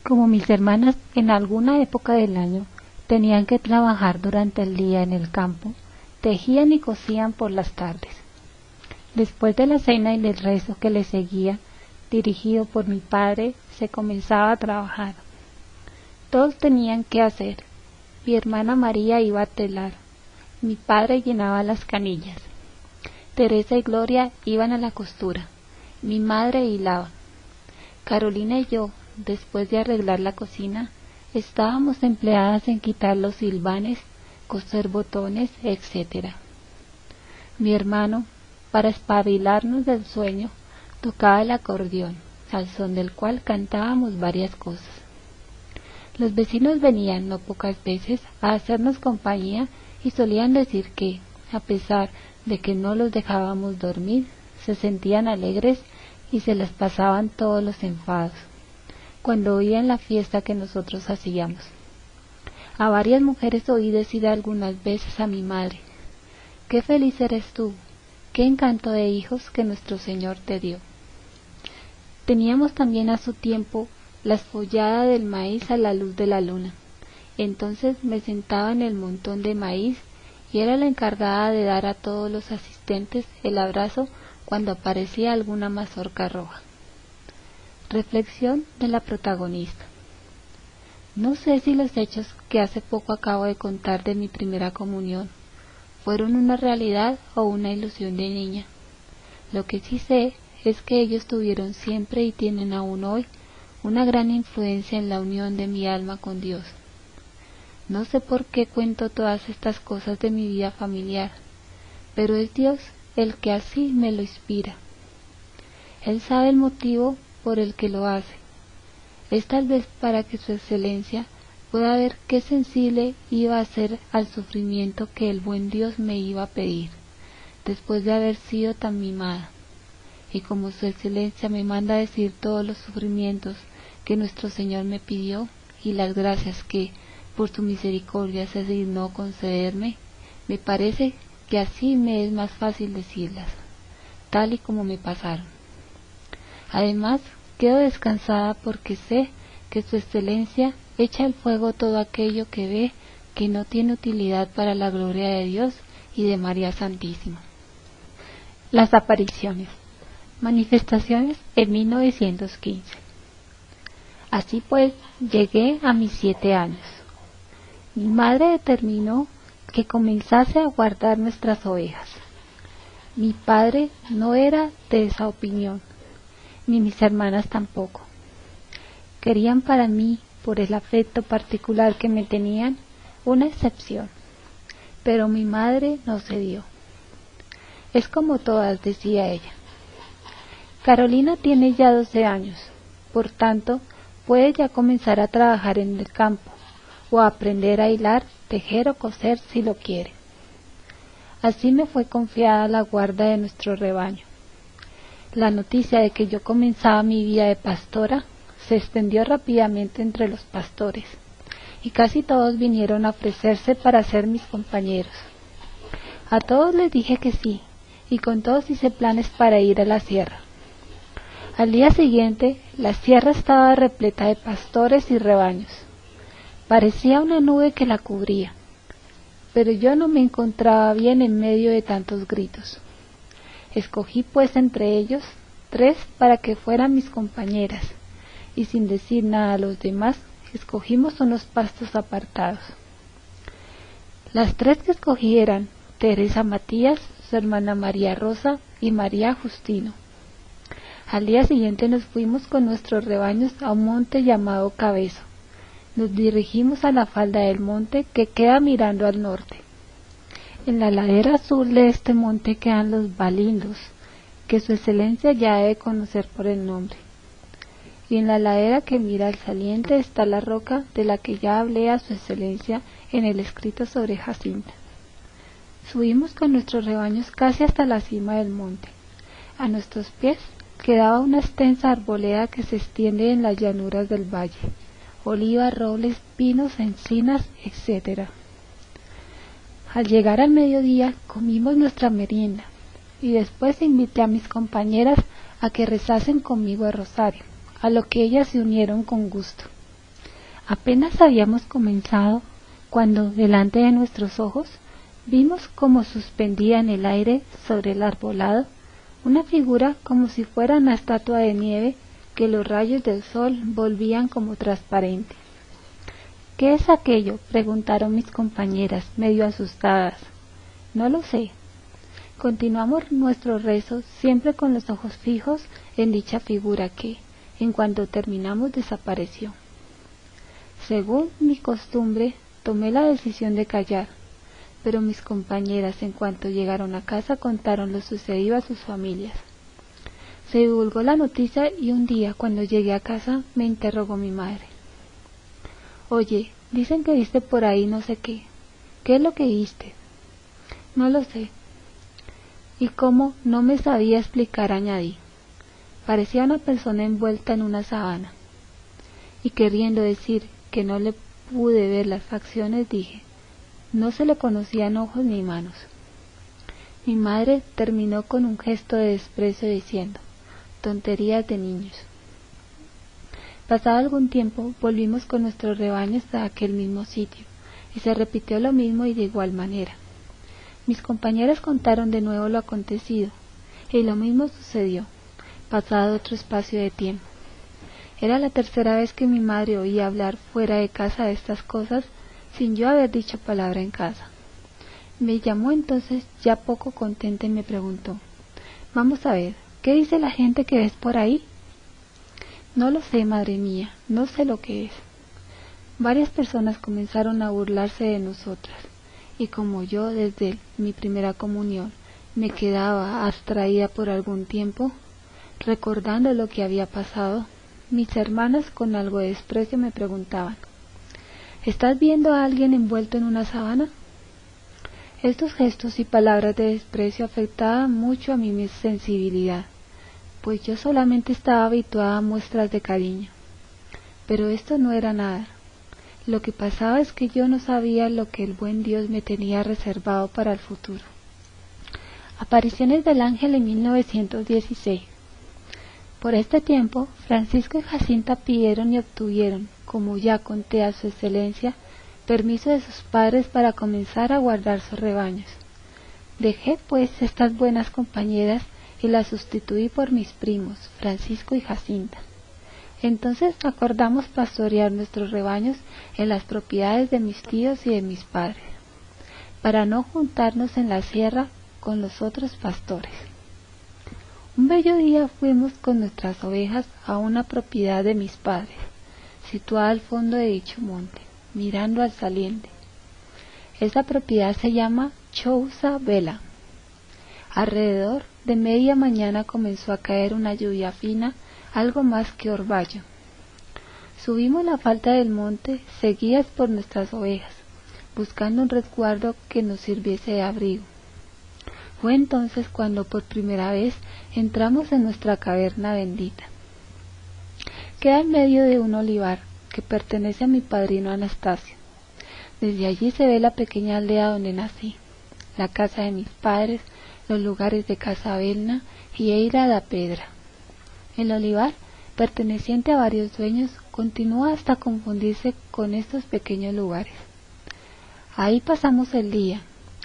Como mis hermanas en alguna época del año tenían que trabajar durante el día en el campo, tejían y cosían por las tardes. Después de la cena y del rezo que le seguía, dirigido por mi padre, se comenzaba a trabajar. Todos tenían que hacer. Mi hermana María iba a telar, mi padre llenaba las canillas, Teresa y Gloria iban a la costura, mi madre hilaba. Carolina y yo, después de arreglar la cocina, estábamos empleadas en quitar los silbanes, coser botones, etc. Mi hermano, para espabilarnos del sueño, tocaba el acordeón, al son del cual cantábamos varias cosas. Los vecinos venían no pocas veces a hacernos compañía y solían decir que, a pesar de que no los dejábamos dormir, se sentían alegres y se les pasaban todos los enfados, cuando oían la fiesta que nosotros hacíamos. A varias mujeres oí decir algunas veces a mi madre: «Qué feliz eres tú, qué encanto de hijos que nuestro Señor te dio». Teníamos también a su tiempo la espollada del maíz a la luz de la luna. Entonces me sentaba en el montón de maíz y era la encargada de dar a todos los asistentes el abrazo cuando aparecía alguna mazorca roja. Reflexión de la protagonista. No sé si los hechos que hace poco acabo de contar de mi primera comunión fueron una realidad o una ilusión de niña. Lo que sí sé es que ellos tuvieron siempre y tienen aún hoy una gran influencia en la unión de mi alma con Dios. No sé por qué cuento todas estas cosas de mi vida familiar, pero es Dios el que así me lo inspira. Él sabe el motivo por el que lo hace. Es tal vez para que su excelencia pueda ver qué sensible iba a ser al sufrimiento que el buen Dios me iba a pedir, después de haber sido tan mimada. Y como su excelencia me manda decir todos los sufrimientos que nuestro Señor me pidió y las gracias que por su misericordia se dignó concederme, me parece que así me es más fácil decirlas, tal y como me pasaron. Además, quedo descansada porque sé que su excelencia echa al fuego todo aquello que ve que no tiene utilidad para la gloria de Dios y de María Santísima. Las apariciones. Manifestaciones en 1915. Así pues, llegué a mis 7 años. Mi madre determinó que comenzase a guardar nuestras ovejas. Mi padre no era de esa opinión, ni mis hermanas tampoco. Querían para mí, por el afecto particular que me tenían, una excepción, pero mi madre no cedió. Es como todas, decía ella. Carolina tiene ya 12 años, por tanto, puede ya comenzar a trabajar en el campo, o a aprender a hilar, tejer o coser si lo quiere. Así me fue confiada la guarda de nuestro rebaño. La noticia de que yo comenzaba mi vida de pastora se extendió rápidamente entre los pastores, y casi todos vinieron a ofrecerse para ser mis compañeros. A todos les dije que sí, y con todos hice planes para ir a la sierra. Al día siguiente, la sierra estaba repleta de pastores y rebaños. Parecía una nube que la cubría, pero yo no me encontraba bien en medio de tantos gritos. Escogí pues entre ellos 3 para que fueran mis compañeras, y sin decir nada a los demás, escogimos unos pastos apartados. Las 3 que escogí eran Teresa Matías, su hermana María Rosa y María Justino. Al día siguiente nos fuimos con nuestros rebaños a un monte llamado Cabezo. Nos dirigimos a la falda del monte que queda mirando al norte. En la ladera sur de este monte quedan los Balindos, que su excelencia ya debe conocer por el nombre. Y en la ladera que mira al saliente está la roca de la que ya hablé a su excelencia en el escrito sobre Jacinta. Subimos con nuestros rebaños casi hasta la cima del monte. A nuestros pies quedaba una extensa arboleda que se extiende en las llanuras del valle. Olivas, robles, pinos, encinas, etc. Al llegar al mediodía comimos nuestra merienda y después invité a mis compañeras a que rezasen conmigo el rosario, a lo que ellas se unieron con gusto. Apenas habíamos comenzado, cuando delante de nuestros ojos vimos como suspendida en el aire sobre el arbolado una figura como si fuera una estatua de nieve que los rayos del sol volvían como transparente. —¿Qué es aquello? —preguntaron mis compañeras, medio asustadas. —No lo sé. Continuamos nuestro rezo, siempre con los ojos fijos en dicha figura que, en cuanto terminamos, desapareció. Según mi costumbre, tomé la decisión de callar, pero mis compañeras, en cuanto llegaron a casa, contaron lo sucedido a sus familias. Se divulgó la noticia y un día, cuando llegué a casa, me interrogó mi madre. —Oye, dicen que viste por ahí no sé qué. ¿Qué es lo que viste? —No lo sé. Y como no me sabía explicar, añadí: parecía una persona envuelta en una sábana. Y queriendo decir que no le pude ver las facciones, dije: no se le conocían ojos ni manos. Mi madre terminó con un gesto de desprecio diciendo: tonterías de niños. Pasado algún tiempo volvimos con nuestros rebaños a aquel mismo sitio, y se repitió lo mismo y de igual manera. Mis compañeras contaron de nuevo lo acontecido, y lo mismo sucedió, pasado otro espacio de tiempo. Era la tercera vez que mi madre oía hablar fuera de casa de estas cosas, sin yo haber dicho palabra en casa. Me llamó entonces, ya poco contenta, y me preguntó: vamos a ver, ¿qué dice la gente que ves por ahí? No lo sé, madre mía, no sé lo que es. Varias personas comenzaron a burlarse de nosotras, y como yo desde mi primera comunión me quedaba abstraída por algún tiempo, recordando lo que había pasado, mis hermanas con algo de desprecio me preguntaban: ¿estás viendo a alguien envuelto en una sábana? Estos gestos y palabras de desprecio afectaban mucho a mi sensibilidad, pues yo solamente estaba habituada a muestras de cariño. Pero esto no era nada. Lo que pasaba es que yo no sabía lo que el buen Dios me tenía reservado para el futuro. Apariciones del ángel en 1916. Por este tiempo, Francisco y Jacinta pidieron y obtuvieron, como ya conté a su excelencia, permiso de sus padres para comenzar a guardar sus rebaños. Dejé pues estas buenas compañeras y las sustituí por mis primos, Francisco y Jacinta. Entonces acordamos pastorear nuestros rebaños en las propiedades de mis tíos y de mis padres, para no juntarnos en la sierra con los otros pastores. Un bello día fuimos con nuestras ovejas a una propiedad de mis padres, situada al fondo de dicho monte, mirando al saliente. Esta propiedad se llama Chouza Vela. Alrededor de media mañana comenzó a caer una lluvia fina, algo más que orvallo. Subimos la falda del monte, seguidas por nuestras ovejas, buscando un resguardo que nos sirviese de abrigo. Fue entonces cuando por primera vez entramos en nuestra caverna bendita. Queda en medio de un olivar que pertenece a mi padrino Anastasio. Desde allí se ve la pequeña aldea donde nací, la casa de mis padres, los lugares de Casabelna y Eira da Pedra. El olivar, perteneciente a varios dueños, continúa hasta confundirse con estos pequeños lugares. Ahí pasamos el día,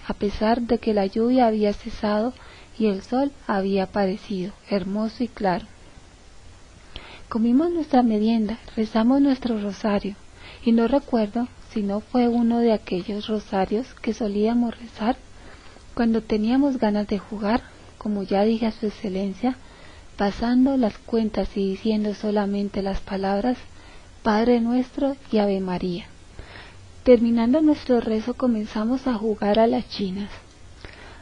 a pesar de que la lluvia había cesado y el sol había aparecido, hermoso y claro. Comimos nuestra merienda, rezamos nuestro rosario, y no recuerdo si no fue uno de aquellos rosarios que solíamos rezar cuando teníamos ganas de jugar, como ya dije a su excelencia, pasando las cuentas y diciendo solamente las palabras Padre Nuestro y Ave María. Terminando nuestro rezo comenzamos a jugar a las chinas.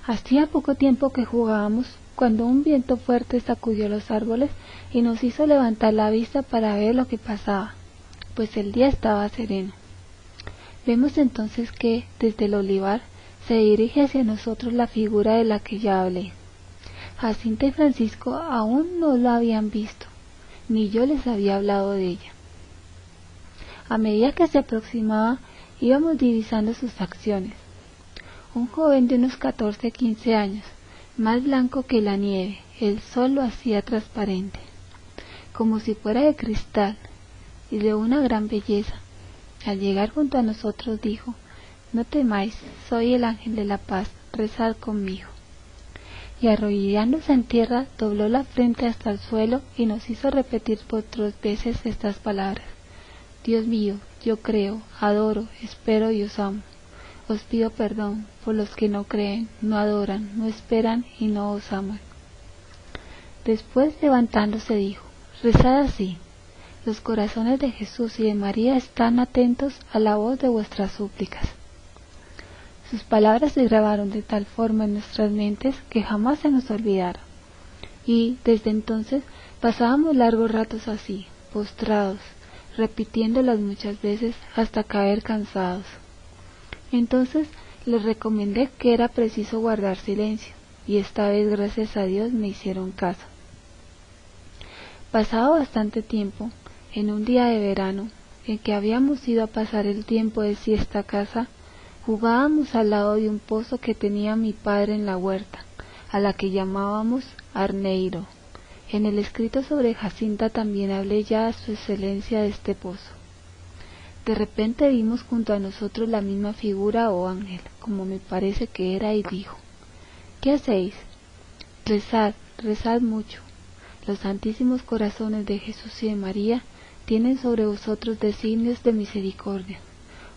Hacía poco tiempo que jugábamos, cuando un viento fuerte sacudió los árboles y nos hizo levantar la vista para ver lo que pasaba, pues el día estaba sereno. Vemos entonces que, desde el olivar, se dirige hacia nosotros la figura de la que ya hablé. Jacinta y Francisco aún no la habían visto, ni yo les había hablado de ella. A medida que se aproximaba, íbamos divisando sus facciones. Un joven de unos 14-15 años, más blanco que la nieve, el sol lo hacía transparente, como si fuera de cristal, y de una gran belleza. Al llegar junto a nosotros dijo: «No temáis, soy el ángel de la paz, rezad conmigo». Y arrodillándose en tierra, dobló la frente hasta el suelo y nos hizo repetir por 3 veces estas palabras: «Dios mío, yo creo, adoro, espero y os amo. Os pido perdón por los que no creen, no adoran, no esperan y no os aman». Después, levantándose, dijo: «Rezad así. Los corazones de Jesús y de María están atentos a la voz de vuestras súplicas». Sus palabras se grabaron de tal forma en nuestras mentes que jamás se nos olvidaron. Y, desde entonces, pasábamos largos ratos así, postrados, repitiéndolas muchas veces hasta caer cansados. Entonces les recomendé que era preciso guardar silencio, y esta vez, gracias a Dios, me hicieron caso. Pasado bastante tiempo, en un día de verano, en que habíamos ido a pasar el tiempo de siesta a casa, jugábamos al lado de un pozo que tenía mi padre en la huerta, a la que llamábamos Arneiro. En el escrito sobre Jacinta también hablé ya a su excelencia de este pozo. De repente vimos junto a nosotros la misma figura o ángel, como me parece que era, y dijo: «¿Qué hacéis? Rezad, rezad mucho. Los santísimos corazones de Jesús y de María tienen sobre vosotros designios de misericordia.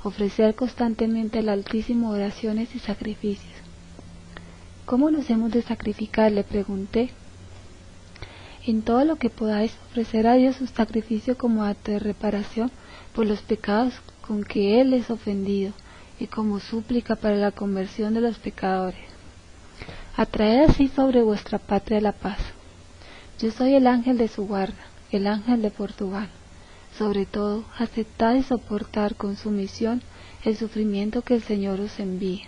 Ofrecer constantemente al Altísimo oraciones y sacrificios». «¿Cómo nos hemos de sacrificar?», le pregunté. «En todo lo que podáis ofrecer a Dios un sacrificio como acto de reparación por los pecados con que Él es ofendido y como súplica para la conversión de los pecadores. Atraed así sobre vuestra patria la paz. Yo soy el ángel de su guarda, el ángel de Portugal. Sobre todo, aceptad y soportar con sumisión el sufrimiento que el Señor os envíe».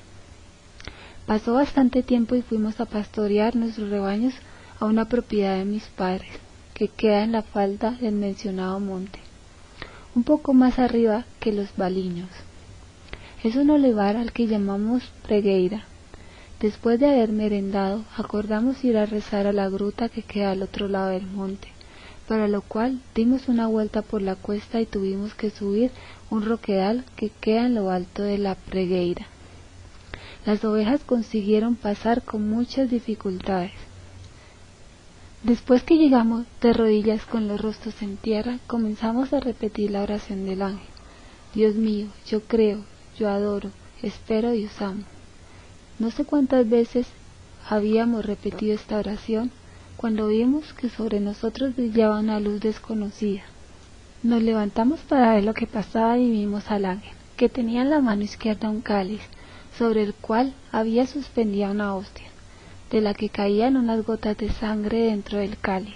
Pasó bastante tiempo y fuimos a pastorear nuestros rebaños a una propiedad de mis padres, que queda en la falda del mencionado monte, un poco más arriba que los Baliños. Es un olivar al que llamamos Pregueira. Después de haber merendado, acordamos ir a rezar a la gruta que queda al otro lado del monte, para lo cual dimos una vuelta por la cuesta y tuvimos que subir un roquedal que queda en lo alto de la Pregueira. Las ovejas consiguieron pasar con muchas dificultades. Después que llegamos de rodillas con los rostros en tierra, comenzamos a repetir la oración del ángel: «Dios mío, yo creo, yo adoro, espero y os amo». No sé cuántas veces habíamos repetido esta oración cuando vimos que sobre nosotros brillaba una luz desconocida. Nos levantamos para ver lo que pasaba y vimos al ángel, que tenía en la mano izquierda un cáliz, sobre el cual había suspendida una hostia, de la que caían unas gotas de sangre dentro del cáliz.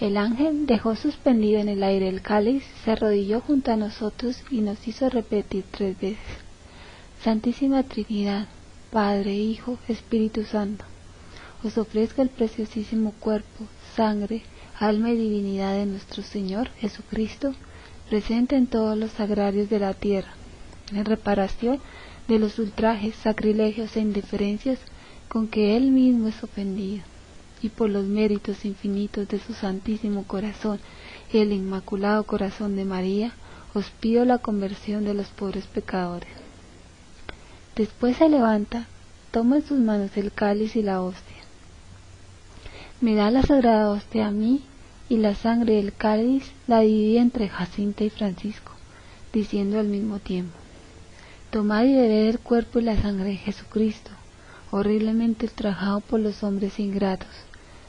El ángel dejó suspendido en el aire el cáliz, se arrodilló junto a nosotros y nos hizo repetir 3 veces: «Santísima Trinidad, Padre, Hijo, Espíritu Santo, os ofrezco el preciosísimo cuerpo, sangre, alma y divinidad de nuestro Señor Jesucristo, presente en todos los sagrarios de la tierra, en reparación de los ultrajes, sacrilegios e indiferencias con que Él mismo es ofendido, y por los méritos infinitos de su Santísimo Corazón y el Inmaculado Corazón de María, os pido la conversión de los pobres pecadores». Después se levanta, toma en sus manos el cáliz y la hostia. Me da la sagrada hostia a mí, y la sangre del cáliz la divide entre Jacinta y Francisco, diciendo al mismo tiempo: «Tomad y bebed el cuerpo y la sangre de Jesucristo, horriblemente ultrajado por los hombres ingratos,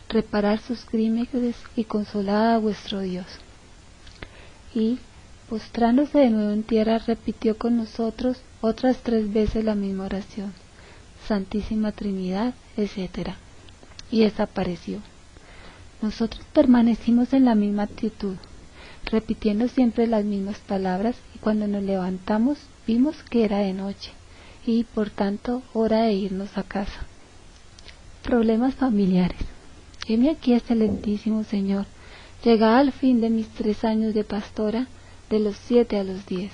reparar sus crímenes y consolad a vuestro Dios». Y, postrándose de nuevo en tierra, repitió con nosotros otras 3 veces la misma oración: «Santísima Trinidad», etc. y desapareció. Nosotros permanecimos en la misma actitud, repitiendo siempre las mismas palabras, y cuando nos levantamos vimos que era de noche, y por tanto hora de irnos a casa. Problemas familiares. Heme aquí, excelentísimo Señor, llegada al fin de mis 3 años de pastora, de los 7 a los 10.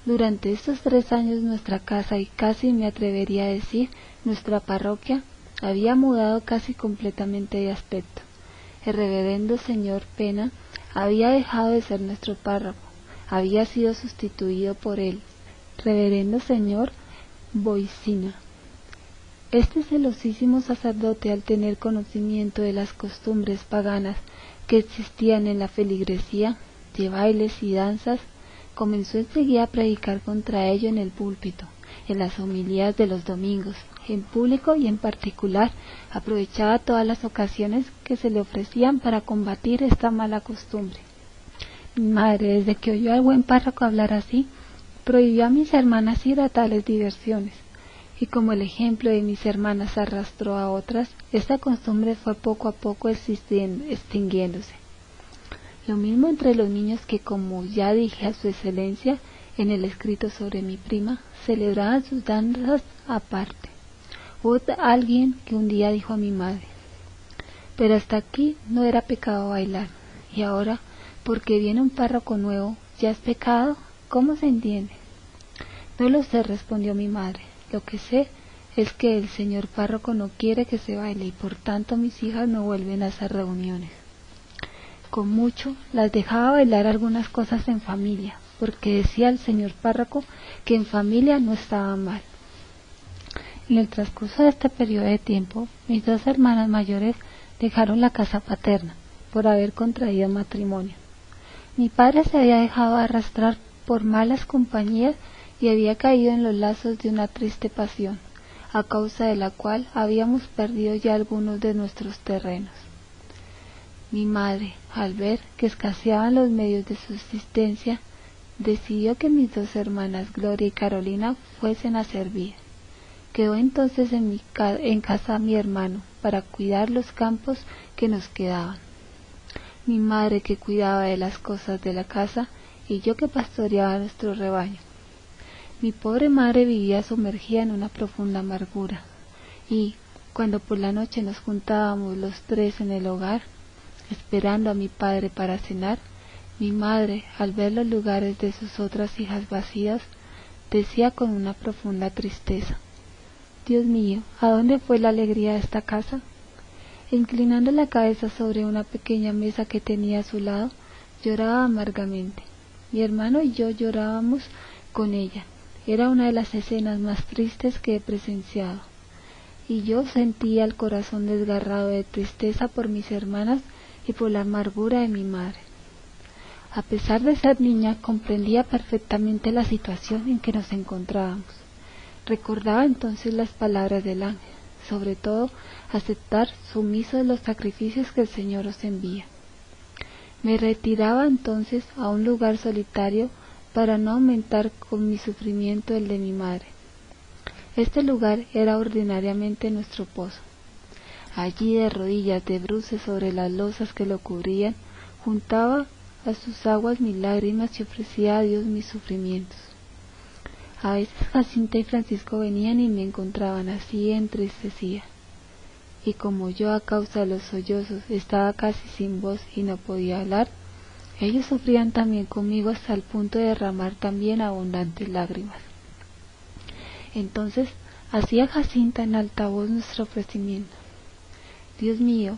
Durante estos 3 años nuestra casa, y casi me atrevería a decir nuestra parroquia, había mudado casi completamente de aspecto. El reverendo señor Pena había dejado de ser nuestro párroco, había sido sustituido por el reverendo señor Boicina. Este celosísimo sacerdote, al tener conocimiento de las costumbres paganas que existían en la feligresía, de bailes y danzas, comenzó enseguida a predicar contra ello en el púlpito, en las homilías de los domingos, en público y en particular, aprovechaba todas las ocasiones que se le ofrecían para combatir esta mala costumbre. Mi madre, desde que oyó al buen párroco hablar así, prohibió a mis hermanas ir a tales diversiones, y como el ejemplo de mis hermanas arrastró a otras, esta costumbre fue poco a poco extinguiéndose. Lo mismo entre los niños que, como ya dije a su excelencia en el escrito sobre mi prima, celebraban sus danzas aparte. Hubo alguien que un día dijo a mi madre: pero hasta aquí no era pecado bailar, y ahora, porque viene un párroco nuevo, ¿ya es pecado? ¿Cómo se entiende? No lo sé, respondió mi madre. Lo que sé es que el señor párroco no quiere que se baile y por tanto mis hijas no vuelven a esas reuniones. Con mucho las dejaba bailar algunas cosas en familia, porque decía el señor párroco que en familia no estaba mal. En el transcurso de este periodo de tiempo, mis dos hermanas mayores dejaron la casa paterna por haber contraído matrimonio. Mi padre se había dejado arrastrar por malas compañías y había caído en los lazos de una triste pasión, a causa de la cual habíamos perdido ya algunos de nuestros terrenos. Mi madre, al ver que escaseaban los medios de subsistencia, decidió que mis dos hermanas, Gloria y Carolina, fuesen a servir. Quedó entonces en casa mi hermano para cuidar los campos que nos quedaban. Mi madre, que cuidaba de las cosas de la casa, y yo, que pastoreaba nuestro rebaño. Mi pobre madre vivía sumergida en una profunda amargura, y, cuando por la noche nos juntábamos los tres en el hogar, esperando a mi padre para cenar, mi madre, al ver los lugares de sus otras hijas vacíos, decía con una profunda tristeza: Dios mío, ¿a dónde fue la alegría de esta casa? E inclinando la cabeza sobre una pequeña mesa que tenía a su lado, lloraba amargamente. Mi hermano y yo llorábamos con ella. Era una de las escenas más tristes que he presenciado, y yo sentía el corazón desgarrado de tristeza por mis hermanas y por la amargura de mi madre. A pesar de ser niña, comprendía perfectamente la situación en que nos encontrábamos. Recordaba entonces las palabras del ángel, sobre todo aceptar sumisos los sacrificios que el Señor os envía. Me retiraba entonces a un lugar solitario para no aumentar con mi sufrimiento el de mi madre. Este lugar era ordinariamente nuestro pozo. Allí, de rodillas, de bruces sobre las losas que lo cubrían, juntaba a sus aguas mis lágrimas y ofrecía a Dios mis sufrimientos. A veces Jacinta y Francisco venían y me encontraban así entristecida, y como yo, a causa de los sollozos, estaba casi sin voz y no podía hablar, ellos sufrían también conmigo hasta el punto de derramar también abundantes lágrimas. Entonces hacía Jacinta en alta voz nuestro ofrecimiento: Dios mío,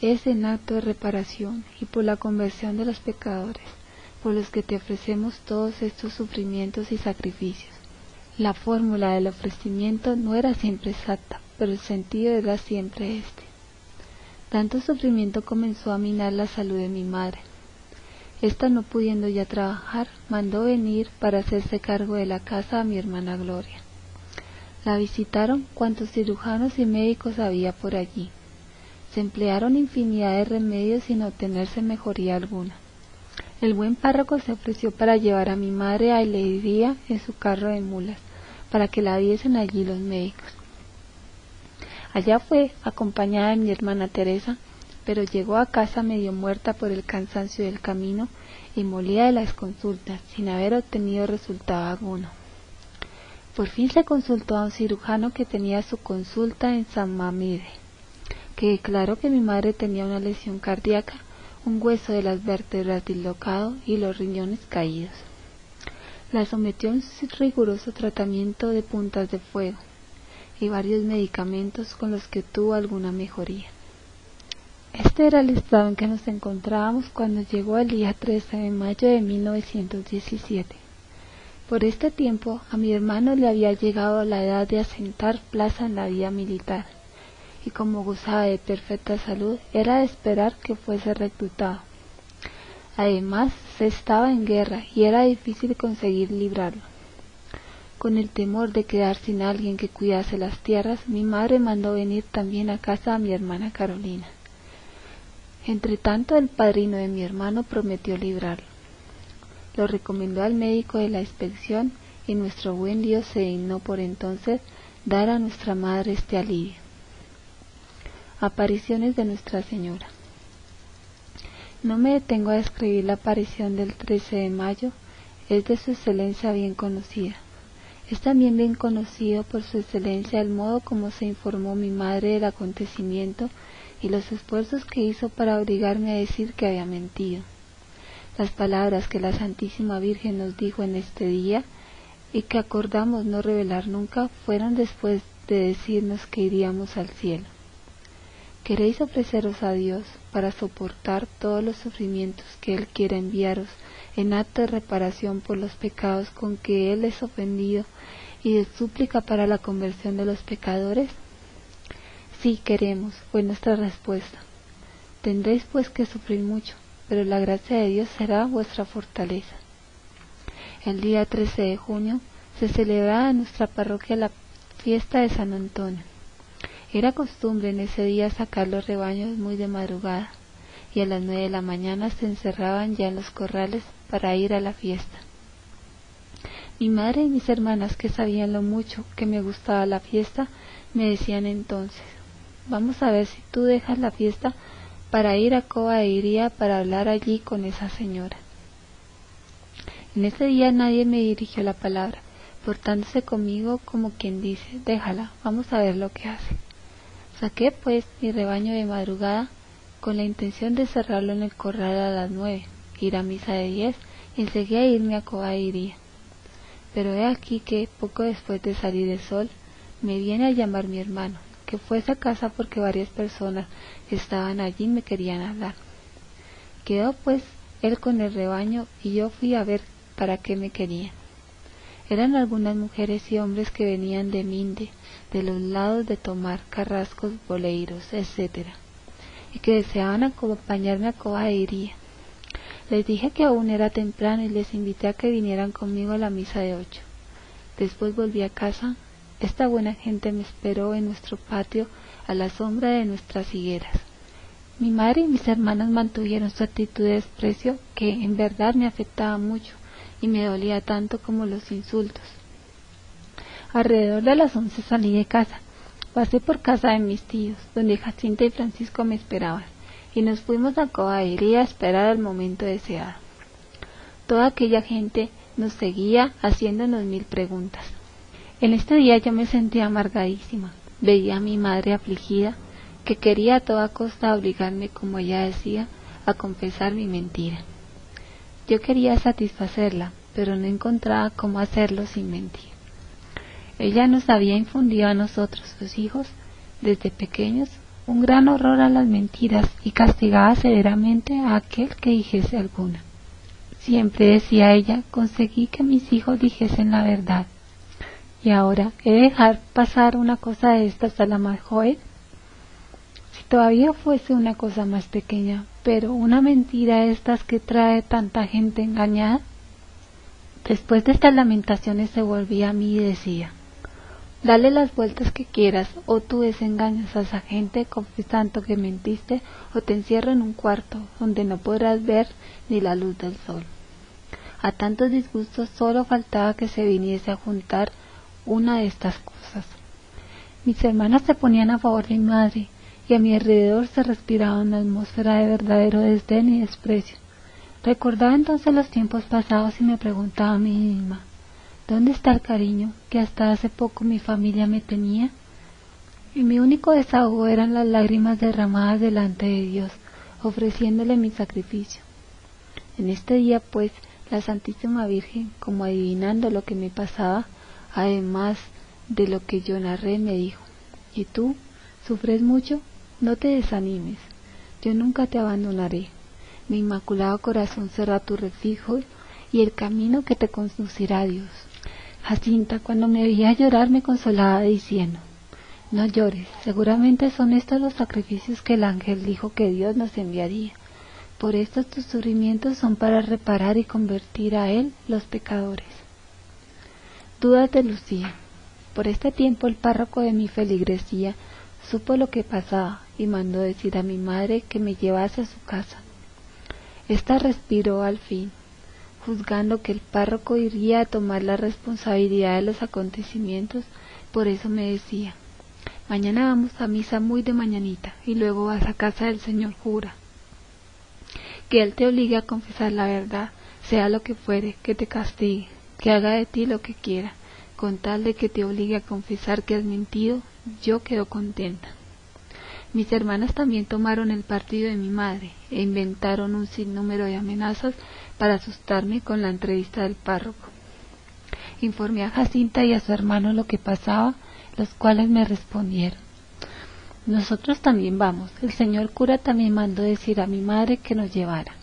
es en acto de reparación y por la conversión de los pecadores, por los que te ofrecemos todos estos sufrimientos y sacrificios. La fórmula del ofrecimiento no era siempre exacta, pero el sentido era siempre este. Tanto sufrimiento comenzó a minar la salud de mi madre. Esta, no pudiendo ya trabajar, mandó venir para hacerse cargo de la casa a mi hermana Gloria. La visitaron cuantos cirujanos y médicos había por allí. Se emplearon infinidad de remedios sin obtenerse mejoría alguna. El buen párroco se ofreció para llevar a mi madre a Leiría en su carro de mulas, para que la viesen allí los médicos. Allá fue, acompañada de mi hermana Teresa, pero llegó a casa medio muerta por el cansancio del camino y molida de las consultas, sin haber obtenido resultado alguno. Por fin se consultó a un cirujano que tenía su consulta en San Mamede, que declaró que mi madre tenía una lesión cardíaca, un hueso de las vértebras dislocado y los riñones caídos. La sometió a un riguroso tratamiento de puntas de fuego y varios medicamentos con los que tuvo alguna mejoría. Este era el estado en que nos encontrábamos cuando llegó el día 13 de mayo de 1917. Por este tiempo a mi hermano le había llegado la edad de asentar plaza en la vida militar, y como gozaba de perfecta salud, era de esperar que fuese reclutado. Además, se estaba en guerra y era difícil conseguir librarlo. Con el temor de quedar sin alguien que cuidase las tierras, mi madre mandó venir también a casa a mi hermana Carolina. Entretanto, el padrino de mi hermano prometió librarlo. Lo recomendó al médico de la inspección y nuestro buen Dios se dignó por entonces dar a nuestra madre este alivio. Apariciones de Nuestra Señora. No me detengo a describir la aparición del 13 de mayo, es de su excelencia bien conocida. Es también bien conocido por su excelencia el modo como se informó mi madre del acontecimiento y los esfuerzos que hizo para obligarme a decir que había mentido. Las palabras que la Santísima Virgen nos dijo en este día y que acordamos no revelar nunca fueron después de decirnos que iríamos al cielo. ¿Queréis ofreceros a Dios para soportar todos los sufrimientos que Él quiere enviaros en acto de reparación por los pecados con que Él es ofendido y de súplica para la conversión de los pecadores? Sí, queremos, fue nuestra respuesta. Tendréis pues que sufrir mucho, pero la gracia de Dios será vuestra fortaleza. El día 13 de junio se celebraba en nuestra parroquia la fiesta de San Antonio. Era costumbre en ese día sacar los rebaños muy de madrugada, y a las 9 de la mañana se encerraban ya en los corrales para ir a la fiesta. Mi madre y mis hermanas, que sabían lo mucho que me gustaba la fiesta, me decían entonces: vamos a ver si tú dejas la fiesta para ir a Cova de Iría para hablar allí con esa señora. En ese día nadie me dirigió la palabra, portándose conmigo como quien dice: déjala, vamos a ver lo que hace. Saqué pues mi rebaño de madrugada con la intención de cerrarlo en el corral a las 9, ir a misa de 10 y enseguida irme a Cova de Iría. Pero he aquí que, poco después de salir el sol, me viene a llamar mi hermano, que fuese a casa porque varias personas que estaban allí me querían hablar. Quedó pues él con el rebaño y yo fui a ver para qué me querían. Eran algunas mujeres y hombres que venían de Minde, de los lados de Tomar, Carrascos, Boleiros, etc., y que deseaban acompañarme a Cova de Iría. Les dije que aún era temprano y les invité a que vinieran conmigo a la misa de 8. Después volví a casa. Esta buena gente me esperó en nuestro patio a la sombra de nuestras higueras. Mi madre y mis hermanas mantuvieron su actitud de desprecio que en verdad me afectaba mucho y me dolía tanto como los insultos. Alrededor de las 11 salí de casa. Pasé por casa de mis tíos, donde Jacinta y Francisco me esperaban, y nos fuimos a Cova de Iría a esperar el momento deseado. Toda aquella gente nos seguía haciéndonos 1000 preguntas. En este día yo me sentía amargadísima. Veía a mi madre afligida, que quería a toda costa obligarme, como ella decía, a confesar mi mentira. Yo quería satisfacerla, pero no encontraba cómo hacerlo sin mentir. Ella nos había infundido a nosotros, sus hijos, desde pequeños, un gran horror a las mentiras y castigaba severamente a aquel que dijese alguna. Siempre, decía ella, conseguí que mis hijos dijesen la verdad. ¿Y ahora he de dejar pasar una cosa de estas a la más joven? Si todavía fuese una cosa más pequeña, pero una mentira de estas que trae tanta gente engañada. Después de estas lamentaciones se volvía a mí y decía: dale las vueltas que quieras, o tú desengañas a esa gente confesando que mentiste, o te encierro en un cuarto donde no podrás ver ni la luz del sol. A tantos disgustos solo faltaba que se viniese a juntar una de estas cosas. Mis hermanas se ponían a favor de mi madre, y a mi alrededor se respiraba una atmósfera de verdadero desdén y desprecio. Recordaba entonces los tiempos pasados y me preguntaba a mí misma: ¿dónde está el cariño que hasta hace poco mi familia me tenía? Y mi único desahogo eran las lágrimas derramadas delante de Dios, ofreciéndole mi sacrificio. En este día, pues, la Santísima Virgen, como adivinando lo que me pasaba, además de lo que yo narré, me dijo: ¿y tú? ¿Sufres mucho? No te desanimes. yo nunca te abandonaré. Mi inmaculado corazón será tu refugio y el camino que te conducirá a Dios. Jacinta, cuando me veía llorar, me consolaba diciendo: no llores, seguramente son estos los sacrificios que el ángel dijo que Dios nos enviaría. Por estos tus sufrimientos son para reparar y convertir a Él los pecadores. Dudas de Lucía. Por este tiempo el párroco de mi feligresía supo lo que pasaba y mandó decir a mi madre que me llevase a su casa. Esta respiró al fin, juzgando que el párroco iría a tomar la responsabilidad de los acontecimientos. Por eso me decía: mañana vamos a misa muy de mañanita y luego vas a casa del señor cura. Que él te obligue a confesar la verdad, sea lo que fuere, que te castigue, que haga de ti lo que quiera, con tal de que te obligue a confesar que has mentido, yo quedo contenta. Mis hermanas también tomaron el partido de mi madre e inventaron un sinnúmero de amenazas para asustarme con la entrevista del párroco. Informé a Jacinta y a su hermano lo que pasaba, los cuales me respondieron: nosotros también vamos, el señor cura también mandó decir a mi madre que nos llevara,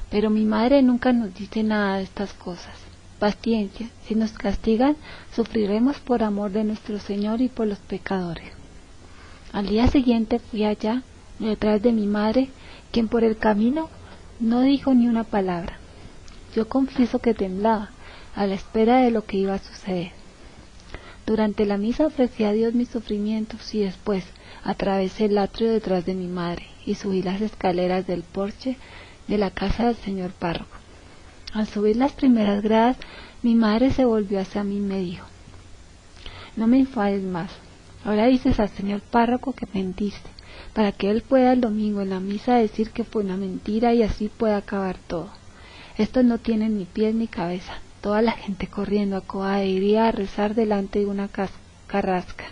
pero mi madre nunca nos dice nada de estas cosas. Paciencia, si nos castigan, sufriremos por amor de nuestro Señor y por los pecadores. Al día siguiente fui allá, detrás de mi madre, quien por el camino no dijo ni una palabra. Yo confieso que temblaba, a la espera de lo que iba a suceder. Durante la misa ofrecí a Dios mis sufrimientos y después atravesé el atrio detrás de mi madre y subí las escaleras del porche de la casa del señor párroco. Al subir las primeras gradas, mi madre se volvió hacia mí y me dijo: no me enfades más. Ahora dices al señor párroco que mentiste, para que él pueda el domingo en la misa decir que fue una mentira y así pueda acabar todo. Estos no tienen ni pies ni cabeza. Toda la gente corriendo a coa iría a rezar delante de una carrasca.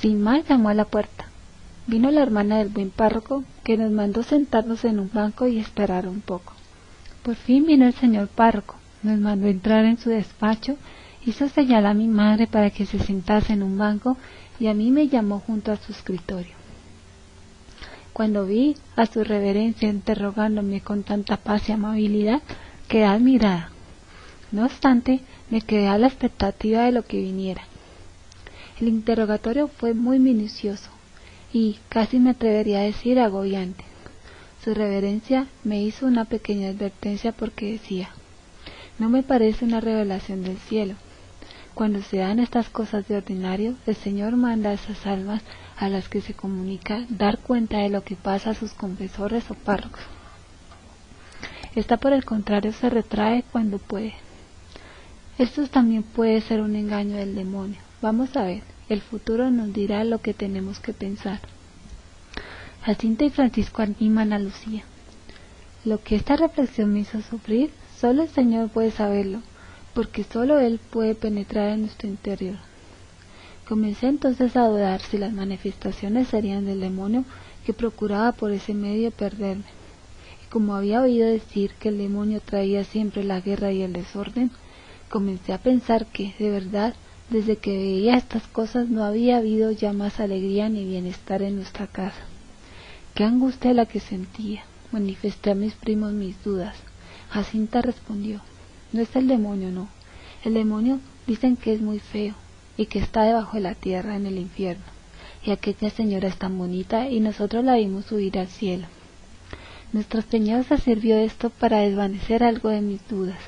Sin más llamó a la puerta. Vino la hermana del buen párroco, que nos mandó sentarnos en un banco y esperar un poco. Por fin vino el señor párroco, nos mandó entrar en su despacho, hizo señal a mi madre para que se sentase en un banco y a mí me llamó junto a su escritorio. Cuando vi a su reverencia interrogándome con tanta paz y amabilidad, quedé admirada. No obstante, me quedé a la expectativa de lo que viniera. El interrogatorio fue muy minucioso y, casi me atrevería a decir, agobiante. Su reverencia me hizo una pequeña advertencia porque decía: no me parece una revelación del cielo. Cuando se dan estas cosas de ordinario, el Señor manda a esas almas a las que se comunica dar cuenta de lo que pasa a sus confesores o párrocos. Esta, por el contrario, se retrae cuando puede. Esto también puede ser un engaño del demonio. Vamos a ver, el futuro nos dirá lo que tenemos que pensar. Jacinta y Francisco animan a Lucía. Lo que esta reflexión me hizo sufrir, solo el Señor puede saberlo, porque solo Él puede penetrar en nuestro interior. Comencé entonces a dudar si las manifestaciones serían del demonio que procuraba por ese medio perderme. Y como había oído decir que el demonio traía siempre la guerra y el desorden, comencé a pensar que, de verdad, desde que veía estas cosas no había habido ya más alegría ni bienestar en nuestra casa. Qué angustia la que sentía. Manifesté a mis primos mis dudas. Jacinta respondió: no es el demonio, no. El demonio dicen que es muy feo y que está debajo de la tierra en el infierno. Y aquella señora es tan bonita y nosotros la vimos subir al cielo. Nuestro Señor se sirvió de esto para desvanecer algo de mis dudas.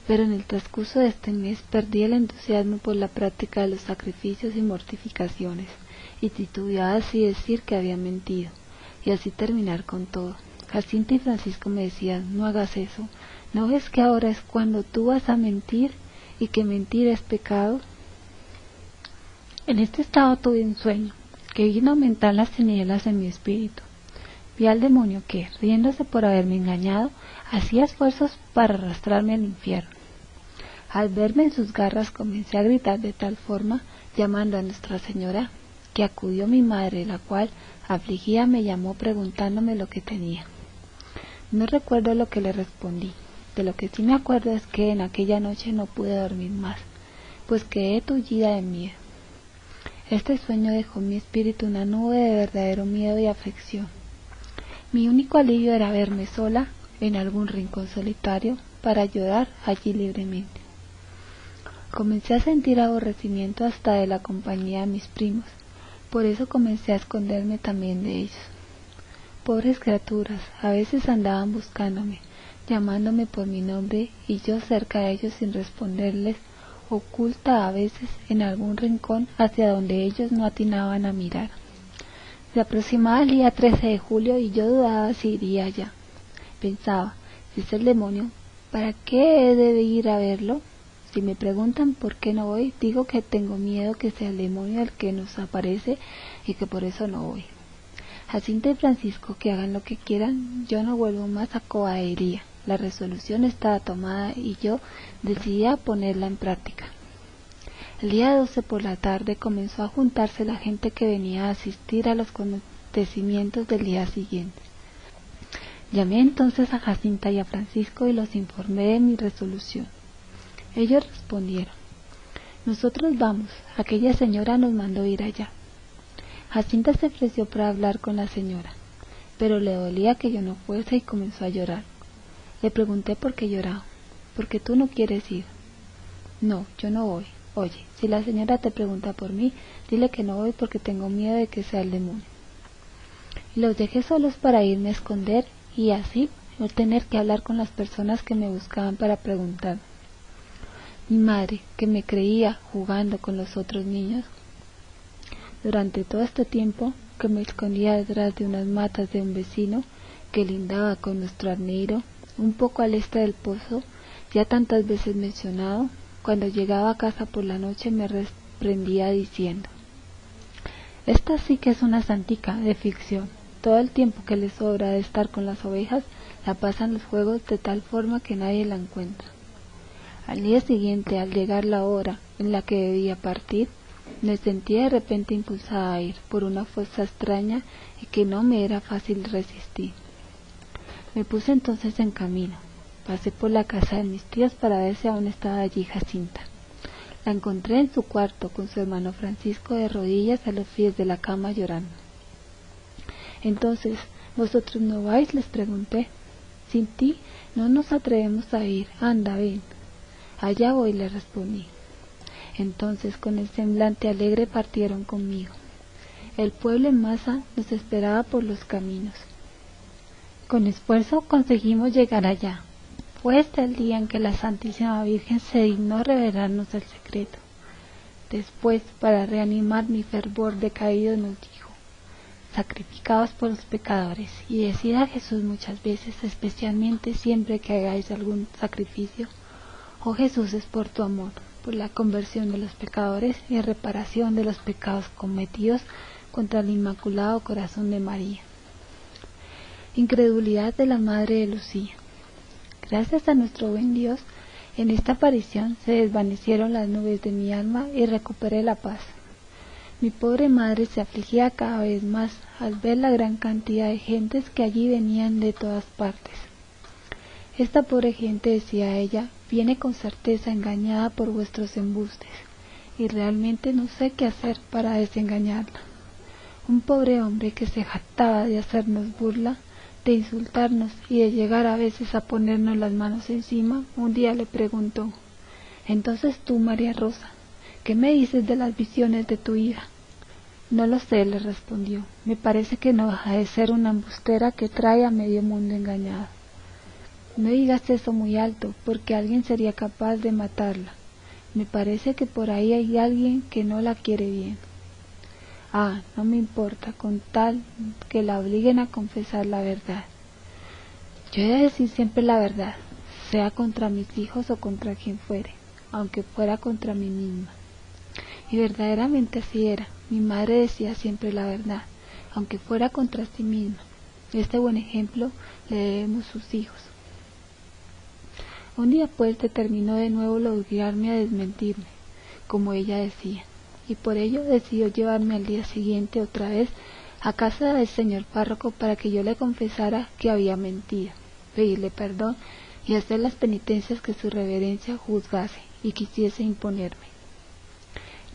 Pero en el transcurso de este mes perdí el entusiasmo por la práctica de los sacrificios y mortificaciones, y titubeaba así decir que había mentido, y así terminar con todo. Jacinta y Francisco me decían: no hagas eso, ¿no ves que ahora es cuando tú vas a mentir y que mentir es pecado? En este estado tuve un sueño, que vino a aumentar las tinieblas en mi espíritu. Vi al demonio que, riéndose por haberme engañado, hacía esfuerzos para arrastrarme al infierno. Al verme en sus garras comencé a gritar de tal forma, llamando a Nuestra Señora, que acudió mi madre, la cual, afligida, me llamó preguntándome lo que tenía. No recuerdo lo que le respondí. De lo que sí me acuerdo es que en aquella noche no pude dormir más, pues quedé tullida de miedo. Este sueño dejó en mi espíritu una nube de verdadero miedo y aflicción. Mi único alivio era verme sola en algún rincón solitario para llorar allí libremente. Comencé a sentir aborrecimiento hasta de la compañía de mis primos, por eso comencé a esconderme también de ellos. Pobres criaturas, a veces andaban buscándome, llamándome por mi nombre y yo cerca de ellos sin responderles, oculta a veces en algún rincón hacia donde ellos no atinaban a mirar. Se aproximaba el día 13 de julio y yo dudaba si iría allá. Pensaba, si es el demonio, ¿para qué he de ir a verlo? Si me preguntan por qué no voy, digo que tengo miedo que sea el demonio el que nos aparece y que por eso no voy. Jacinta y Francisco que hagan lo que quieran, yo no vuelvo más a Coahería. La resolución estaba tomada y yo decidí a ponerla en práctica. El día 12 por la tarde comenzó a juntarse la gente que venía a asistir a los acontecimientos del día siguiente. Llamé entonces a Jacinta y a Francisco y los informé de mi resolución. Ellos respondieron: nosotros vamos, aquella señora nos mandó ir allá. Jacinta se ofreció para hablar con la señora, pero le dolía que yo no fuese y comenzó a llorar. Le pregunté por qué lloraba. ¿Porque tú no quieres ir? No, yo no voy. Oye, si la señora te pregunta por mí, dile que no voy porque tengo miedo de que sea el demonio. Y los dejé solos para irme a esconder y así no tener que hablar con las personas que me buscaban para preguntar. Mi madre, que me creía jugando con los otros niños, durante todo este tiempo que me escondía detrás de unas matas de un vecino que lindaba con nuestro arneiro, un poco al este del pozo, ya tantas veces mencionado, cuando llegaba a casa por la noche me reprendía diciendo: esta sí que es una santica de ficción. Todo el tiempo que le sobra de estar con las ovejas la pasa en los juegos de tal forma que nadie la encuentra. Al día siguiente, al llegar la hora en la que debía partir, me sentí de repente impulsada a ir por una fuerza extraña y que no me era fácil resistir. Me puse entonces en camino. Pasé por la casa de mis tíos para ver si aún estaba allí Jacinta. La encontré en su cuarto con su hermano Francisco de rodillas a los pies de la cama llorando. Entonces, ¿vosotros no vais?, les pregunté. Sin ti no nos atrevemos a ir. Anda, ven. Allá voy, le respondí. Entonces, con el semblante alegre partieron conmigo. El pueblo en masa nos esperaba por los caminos. Con esfuerzo conseguimos llegar allá. Fue este el día en que la Santísima Virgen se dignó revelarnos el secreto. Después, para reanimar mi fervor decaído, nos dijo: sacrificaos por los pecadores, y decid a Jesús muchas veces, especialmente siempre que hagáis algún sacrificio: oh Jesús, es por tu amor, por la conversión de los pecadores y reparación de los pecados cometidos contra el Inmaculado Corazón de María. Incredulidad de la Madre de Lucía. Gracias a nuestro buen Dios, en esta aparición se desvanecieron las nubes de mi alma y recuperé la paz. Mi pobre madre se afligía cada vez más al ver la gran cantidad de gentes que allí venían de todas partes. Esta pobre gente, decía ella, viene con certeza engañada por vuestros embustes, y realmente no sé qué hacer para desengañarla. Un pobre hombre que se jactaba de hacernos burla, de insultarnos y de llegar a veces a ponernos las manos encima, un día le preguntó: entonces tú, María Rosa, ¿qué me dices de las visiones de tu hija? No lo sé, le respondió, me parece que no deja de ser una embustera que trae a medio mundo engañado. No digas eso muy alto, porque alguien sería capaz de matarla. Me parece que por ahí hay alguien que no la quiere bien. Ah, no me importa, con tal que la obliguen a confesar la verdad. Yo he de decir siempre la verdad, sea contra mis hijos o contra quien fuere, aunque fuera contra mí misma. Y verdaderamente así era. Mi madre decía siempre la verdad, aunque fuera contra sí misma. Este buen ejemplo le debemos sus hijos. Un día pues determinó de nuevo obligarme a desmentirme, como ella decía, y por ello decidió llevarme al día siguiente otra vez a casa del señor párroco para que yo le confesara que había mentido, pedirle perdón y hacer las penitencias que su reverencia juzgase y quisiese imponerme.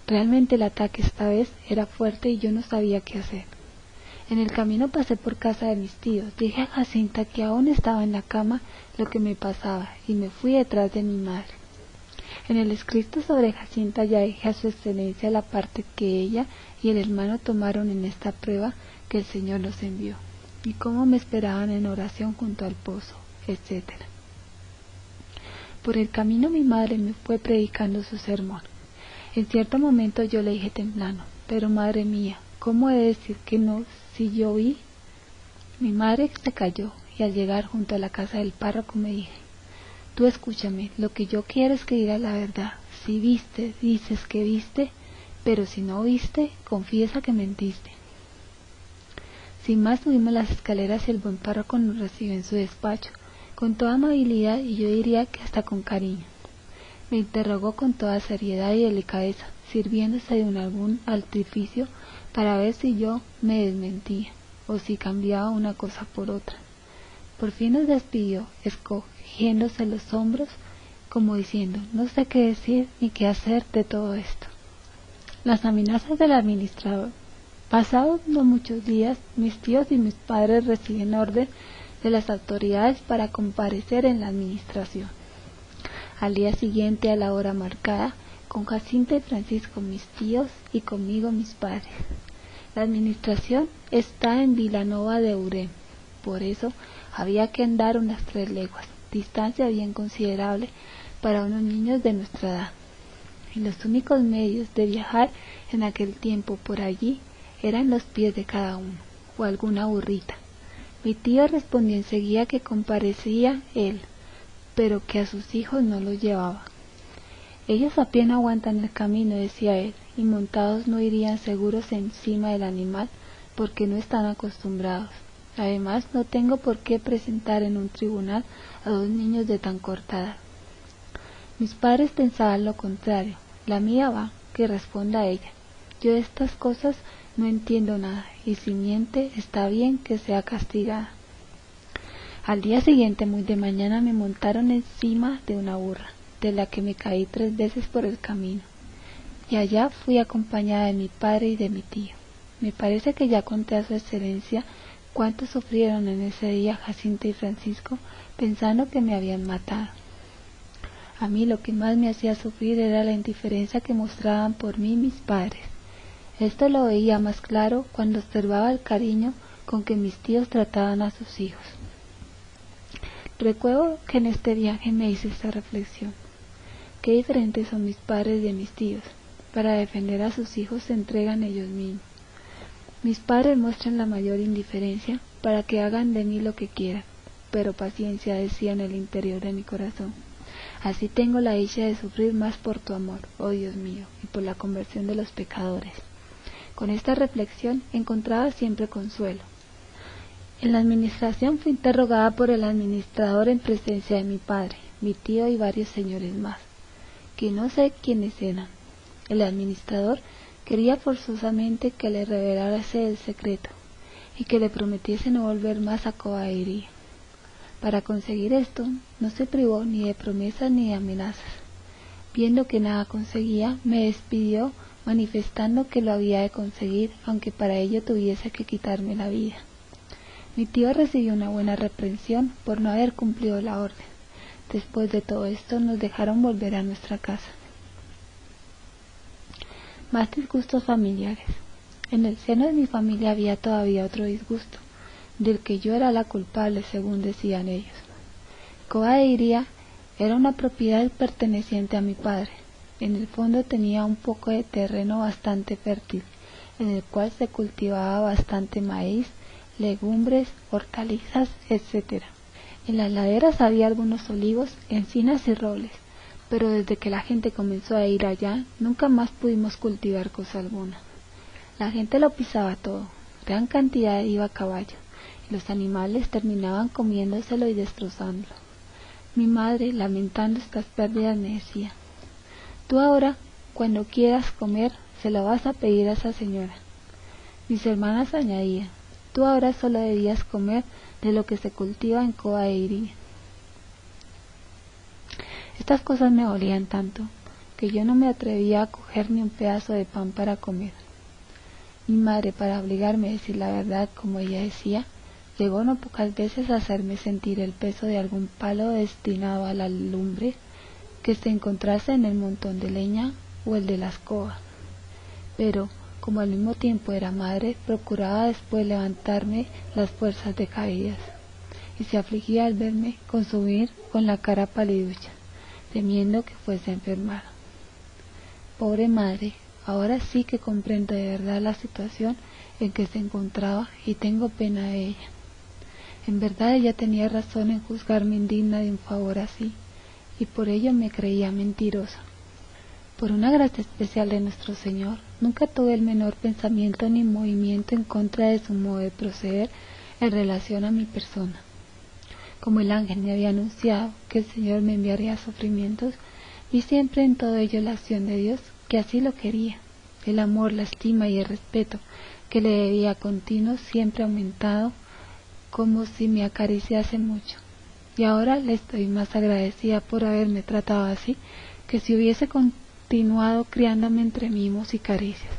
Realmente el ataque esta vez era fuerte y yo no sabía qué hacer. En el camino pasé por casa de mis tíos. Dije a Jacinta que aún estaba en la cama lo que me pasaba y me fui detrás de mi madre. En el escrito sobre Jacinta ya dije a su excelencia la parte que ella y el hermano tomaron en esta prueba que el Señor nos envió, y cómo me esperaban en oración junto al pozo, etc. Por el camino mi madre me fue predicando su sermón. En cierto momento yo le dije temblando: pero madre mía, ¿cómo he de decir que no si yo vi? Mi madre se calló y al llegar junto a la casa del párroco me dije: tú escúchame, lo que yo quiero es que digas la verdad. Si viste, dices que viste, pero si no viste, confiesa que mentiste. Sin más subimos las escaleras y el buen párroco nos recibió en su despacho, con toda amabilidad y yo diría que hasta con cariño. Me interrogó con toda seriedad y delicadeza, sirviéndose de algún artificio para ver si yo me desmentía, o si cambiaba una cosa por otra. Por fin nos despidió, escogiéndose los hombros, como diciendo: no sé qué decir ni qué hacer de todo esto. Las amenazas del administrador. Pasados no muchos días, mis tíos y mis padres reciben orden de las autoridades para comparecer en la administración. Al día siguiente, a la hora marcada, con Jacinta y Francisco mis tíos y conmigo mis padres. La administración está en Vilanova de Urem, por eso había que andar unas 3 leguas, distancia bien considerable para unos niños de nuestra edad. Y los únicos medios de viajar en aquel tiempo por allí eran los pies de cada uno, o alguna burrita. Mi tío respondió enseguida que comparecía él, pero que a sus hijos no los llevaba. Ellos apenas aguantan el camino, decía él, y montados no irían seguros encima del animal porque no están acostumbrados. Además, no tengo por qué presentar en un tribunal a 2 niños de tan corta edad. Mis padres pensaban lo contrario. La mía va, que responda ella. Yo de estas cosas no entiendo nada, y si miente está bien que sea castigada. Al día siguiente, muy de mañana, me montaron encima de una burra, de la que me caí 3 veces por el camino, y allá fui acompañada de mi padre y de mi tío. Me parece que ya conté a su excelencia cuánto sufrieron en ese día Jacinta y Francisco, pensando que me habían matado. A mí lo que más me hacía sufrir era la indiferencia que mostraban por mí mis padres. Esto lo veía más claro cuando observaba el cariño con que mis tíos trataban a sus hijos. Recuerdo que en este viaje me hice esta reflexión: qué diferentes son mis padres de mis tíos. Para defender a sus hijos se entregan ellos mismos. Mis padres muestran la mayor indiferencia para que hagan de mí lo que quieran, pero paciencia, decía en el interior de mi corazón. Así tengo la dicha de sufrir más por tu amor, oh Dios mío, y por la conversión de los pecadores. Con esta reflexión encontraba siempre consuelo. En la administración fui interrogada por el administrador en presencia de mi padre, mi tío y varios señores más, que no sé quiénes eran. El administrador quería forzosamente que le revelase el secreto y que le prometiese no volver más a Coahuila. Para conseguir esto no se privó ni de promesas ni de amenazas. Viendo que nada conseguía, me despidió manifestando que lo había de conseguir, aunque para ello tuviese que quitarme la vida. Mi tío recibió una buena reprensión por no haber cumplido la orden. Después de todo esto nos dejaron volver a nuestra casa. Más disgustos familiares. En el seno de mi familia había todavía otro disgusto, del que yo era la culpable, según decían ellos. Coahuila era una propiedad perteneciente a mi padre. En el fondo tenía un poco de terreno bastante fértil, en el cual se cultivaba bastante maíz, legumbres, hortalizas, etc. En las laderas había algunos olivos, encinas y robles, pero desde que la gente comenzó a ir allá, nunca más pudimos cultivar cosa alguna. La gente lo pisaba todo, gran cantidad iba a caballo, y los animales terminaban comiéndoselo y destrozándolo. Mi madre, lamentando estas pérdidas, me decía: tú ahora, cuando quieras comer, se lo vas a pedir a esa señora. Mis hermanas añadían: tú ahora solo debías comer de lo que se cultiva en Coahuila. Estas cosas me dolían tanto, que yo no me atrevía a coger ni un pedazo de pan para comer. Mi madre, para obligarme a decir la verdad como ella decía, llegó no pocas veces a hacerme sentir el peso de algún palo destinado a la lumbre que se encontrase en el montón de leña o el de la escoba. Pero, como al mismo tiempo era madre, procuraba después levantarme las fuerzas decaídas, y se afligía al verme consumir con la cara paliducha, temiendo que fuese a enfermar. Pobre madre, ahora sí que comprendo de verdad la situación en que se encontraba y tengo pena de ella. En verdad ella tenía razón en juzgarme indigna de un favor así, y por ello me creía mentirosa. Por una gracia especial de nuestro Señor, nunca tuve el menor pensamiento ni movimiento en contra de su modo de proceder en relación a mi persona. Como el ángel me había anunciado que el Señor me enviaría sufrimientos, vi siempre en todo ello la acción de Dios, que así lo quería. El amor, la estima y el respeto que le debía continuo siempre aumentado, como si me acariciase mucho. Y ahora le estoy más agradecida por haberme tratado así, que si hubiese continuado criándome entre mimos y caricias.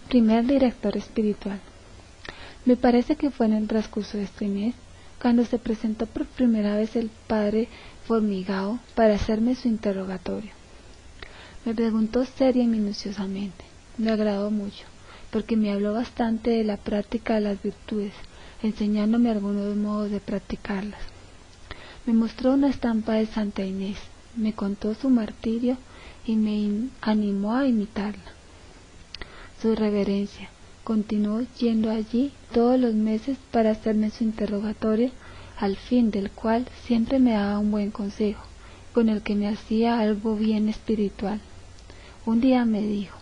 Primer director espiritual. Me parece que fue en el transcurso de este mes, cuando se presentó por primera vez el padre Formigao para hacerme su interrogatorio. Me preguntó seria y minuciosamente. Me agradó mucho, porque me habló bastante de la práctica de las virtudes, enseñándome algunos modos de practicarlas. Me mostró una estampa de Santa Inés, me contó su martirio y me animó a imitarla. Su reverencia continuó yendo allí todos los meses para hacerme su interrogatorio, al fin del cual siempre me daba un buen consejo, con el que me hacía algo bien espiritual. Un día me dijo: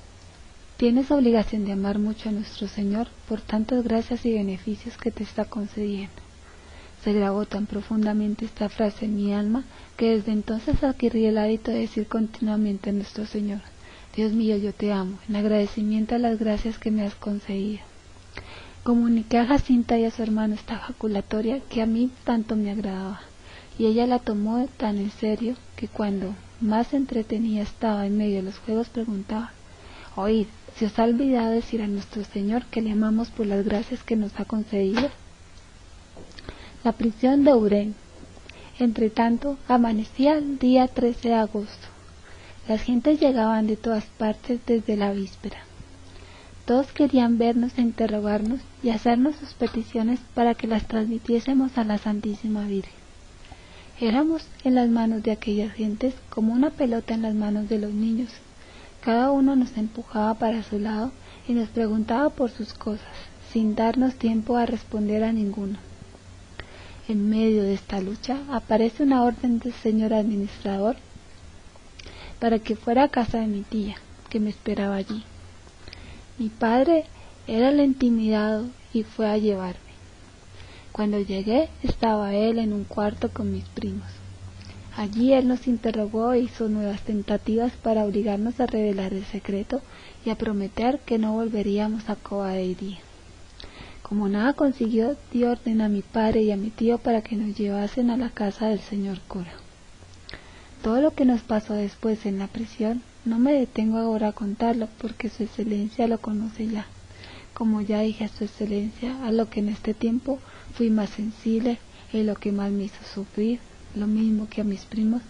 tienes obligación de amar mucho a nuestro Señor por tantas gracias y beneficios que te está concediendo. Se grabó tan profundamente esta frase en mi alma que desde entonces adquirí el hábito de decir continuamente a nuestro Señor: Dios mío, yo te amo, en agradecimiento a las gracias que me has concedido. Comuniqué a Jacinta y a su hermano esta ejaculatoria que a mí tanto me agradaba, y ella la tomó tan en serio que cuando más entretenida estaba en medio de los juegos preguntaba: oíd, ¿se os ha olvidado decir a nuestro Señor que le amamos por las gracias que nos ha concedido? La prisión de Urén. Entre tanto, amanecía el día 13 de agosto. Las gentes llegaban de todas partes desde la víspera. Todos querían vernos e interrogarnos y hacernos sus peticiones para que las transmitiésemos a la Santísima Virgen. Éramos en las manos de aquellas gentes como una pelota en las manos de los niños. Cada uno nos empujaba para su lado y nos preguntaba por sus cosas, sin darnos tiempo a responder a ninguno. En medio de esta lucha aparece una orden del señor administrador para que fuera a casa de mi tía, que me esperaba allí. Mi padre era el intimidado y fue a llevarme. Cuando llegué, estaba él en un cuarto con mis primos. Allí él nos interrogó e hizo nuevas tentativas para obligarnos a revelar el secreto y a prometer que no volveríamos a Cobadeiría. Como nada consiguió, dio orden a mi padre y a mi tío para que nos llevasen a la casa del señor cura. Todo lo que nos pasó después en la prisión no me detengo ahora a contarlo, porque su excelencia lo conoce ya. Como ya dije a su excelencia, a lo que en este tiempo fui más sensible y lo que más me hizo sufrir, lo mismo que a mis primos,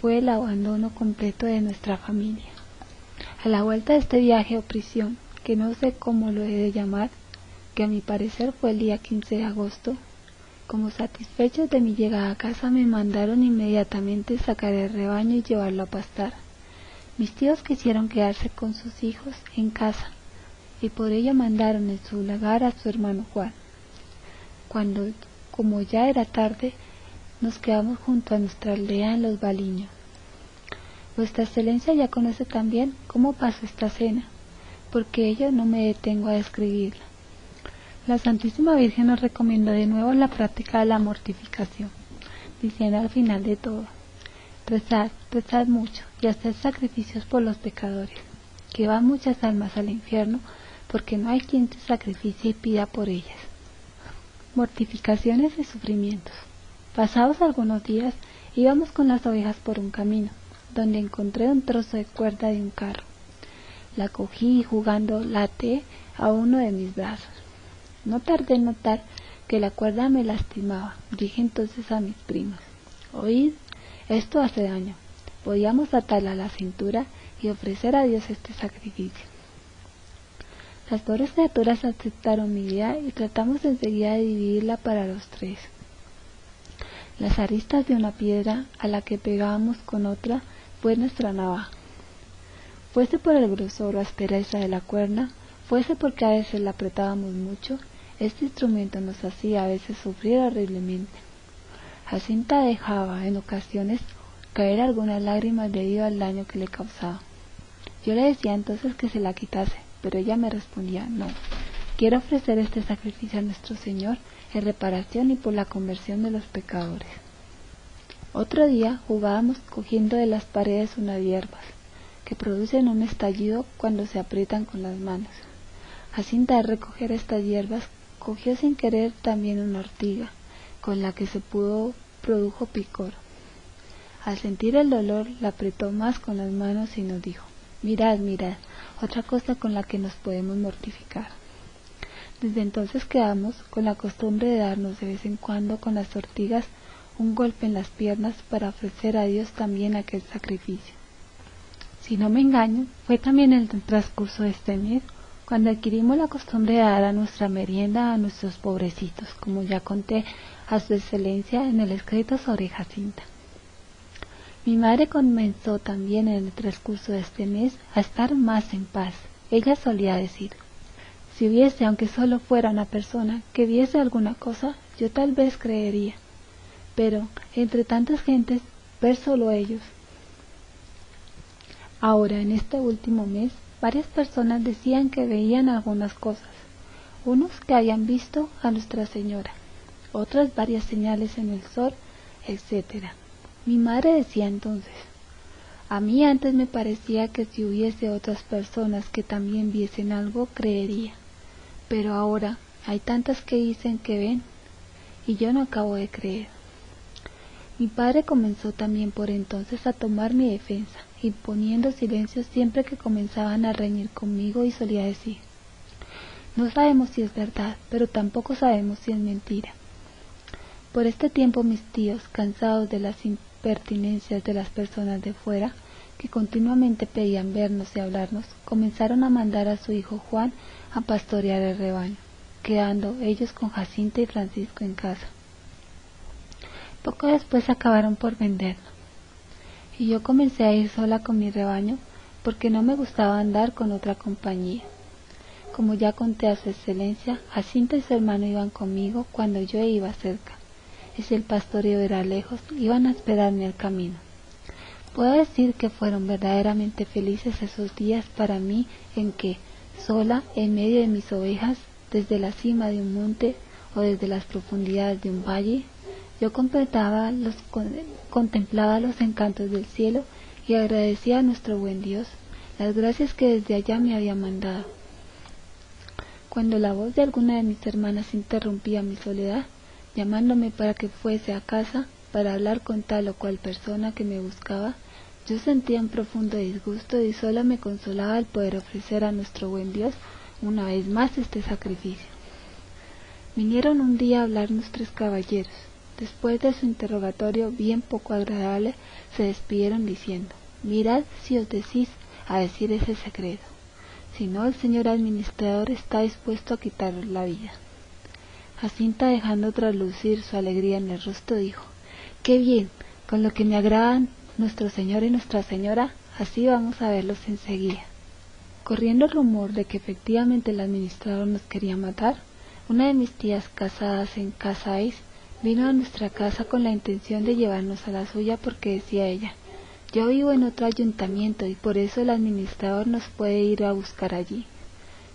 fue el abandono completo de nuestra familia. A la vuelta de este viaje o prisión, que no sé cómo lo he de llamar, que a mi parecer fue el día 15 de agosto, como satisfechos de mi llegada a casa me mandaron inmediatamente sacar el rebaño y llevarlo a pastar. Mis tíos quisieron quedarse con sus hijos en casa, y por ello mandaron en su lugar a su hermano Juan. Cuando, como ya era tarde, nos quedamos junto a nuestra aldea en Los Baliños. Vuestra excelencia ya conoce también cómo pasó esta cena, porque ello no me detengo a describirla. La Santísima Virgen nos recomienda de nuevo la práctica de la mortificación, diciendo al final de todo: rezad, rezad mucho y haced sacrificios por los pecadores, que van muchas almas al infierno, porque no hay quien se sacrificie y pida por ellas. Mortificaciones y sufrimientos. Pasados algunos días, íbamos con las ovejas por un camino, donde encontré un trozo de cuerda de un carro. La cogí y jugando la até a uno de mis brazos. No tardé en notar que la cuerda me lastimaba. Dije entonces a mis primos: «Oíd, esto hace daño. Podíamos atarla a la cintura y ofrecer a Dios este sacrificio». Las pobres criaturas aceptaron mi idea y tratamos enseguida de dividirla para los tres. Las aristas de una piedra a la que pegábamos con otra fue nuestra navaja. Fuese por el grosor o aspereza de la cuerda, fuese porque a veces la apretábamos mucho, este instrumento nos hacía a veces sufrir horriblemente. Jacinta dejaba en ocasiones caer algunas lágrimas debido al daño que le causaba. Yo le decía entonces que se la quitase, pero ella me respondía: «No, quiero ofrecer este sacrificio a nuestro Señor en reparación y por la conversión de los pecadores». Otro día jugábamos cogiendo de las paredes unas hierbas que producen un estallido cuando se aprietan con las manos. Jacinta, al recoger estas hierbas, cogió sin querer también una ortiga, con la que se produjo picor. Al sentir el dolor, la apretó más con las manos y nos dijo: «Mirad, mirad, otra cosa con la que nos podemos mortificar». Desde entonces quedamos con la costumbre de darnos de vez en cuando con las ortigas un golpe en las piernas para ofrecer a Dios también aquel sacrificio. Si no me engaño, fue también en el transcurso de este mes cuando adquirimos la costumbre de dar a nuestra merienda a nuestros pobrecitos, como ya conté a su excelencia en el escrito sobre Jacinta. Mi madre comenzó también en el transcurso de este mes a estar más en paz. Ella solía decir: «Si hubiese, aunque solo fuera una persona, que viese alguna cosa, yo tal vez creería. Pero, entre tantas gentes, ver solo ellos». Ahora, en este último mes, varias personas decían que veían algunas cosas. Unos que habían visto a Nuestra Señora, otras varias señales en el sol, etc. Mi madre decía entonces: «A mí antes me parecía que si hubiese otras personas que también viesen algo, creería. Pero ahora hay tantas que dicen que ven, y yo no acabo de creer». Mi padre comenzó también por entonces a tomar mi defensa, imponiendo silencio siempre que comenzaban a reñir conmigo, y solía decir: «No sabemos si es verdad, pero tampoco sabemos si es mentira». Por este tiempo mis tíos, cansados de las impertinencias de las personas de fuera, que continuamente pedían vernos y hablarnos, comenzaron a mandar a su hijo Juan a pastorear el rebaño, quedando ellos con Jacinta y Francisco en casa. Poco después acabaron por venderlo, y yo comencé a ir sola con mi rebaño, porque no me gustaba andar con otra compañía. Como ya conté a su excelencia, Jacinta y su hermano iban conmigo cuando yo iba cerca, y si el pastoreo era lejos, iban a esperarme al camino. Puedo decir que fueron verdaderamente felices esos días para mí en que, sola, en medio de mis ovejas, desde la cima de un monte o desde las profundidades de un valle, yo contemplaba los encantos del cielo y agradecía a nuestro buen Dios las gracias que desde allá me había mandado. Cuando la voz de alguna de mis hermanas interrumpía mi soledad, llamándome para que fuese a casa para hablar con tal o cual persona que me buscaba, yo sentía un profundo disgusto y solo me consolaba el poder ofrecer a nuestro buen Dios una vez más este sacrificio. Vinieron un día a hablarnos 3 caballeros. Después de su interrogatorio bien poco agradable, se despidieron diciendo: «Mirad si os decís a decir ese secreto, si no el señor administrador está dispuesto a quitaros la vida». Jacinta, dejando traslucir su alegría en el rostro, dijo: «¡Qué bien! Con lo que me agradan nuestro Señor y Nuestra Señora, así vamos a verlos enseguida». Corriendo el rumor de que efectivamente el administrador nos quería matar, una de mis tías casadas en Casais vino a nuestra casa con la intención de llevarnos a la suya, porque decía ella: «Yo vivo en otro ayuntamiento y por eso el administrador nos puede ir a buscar allí».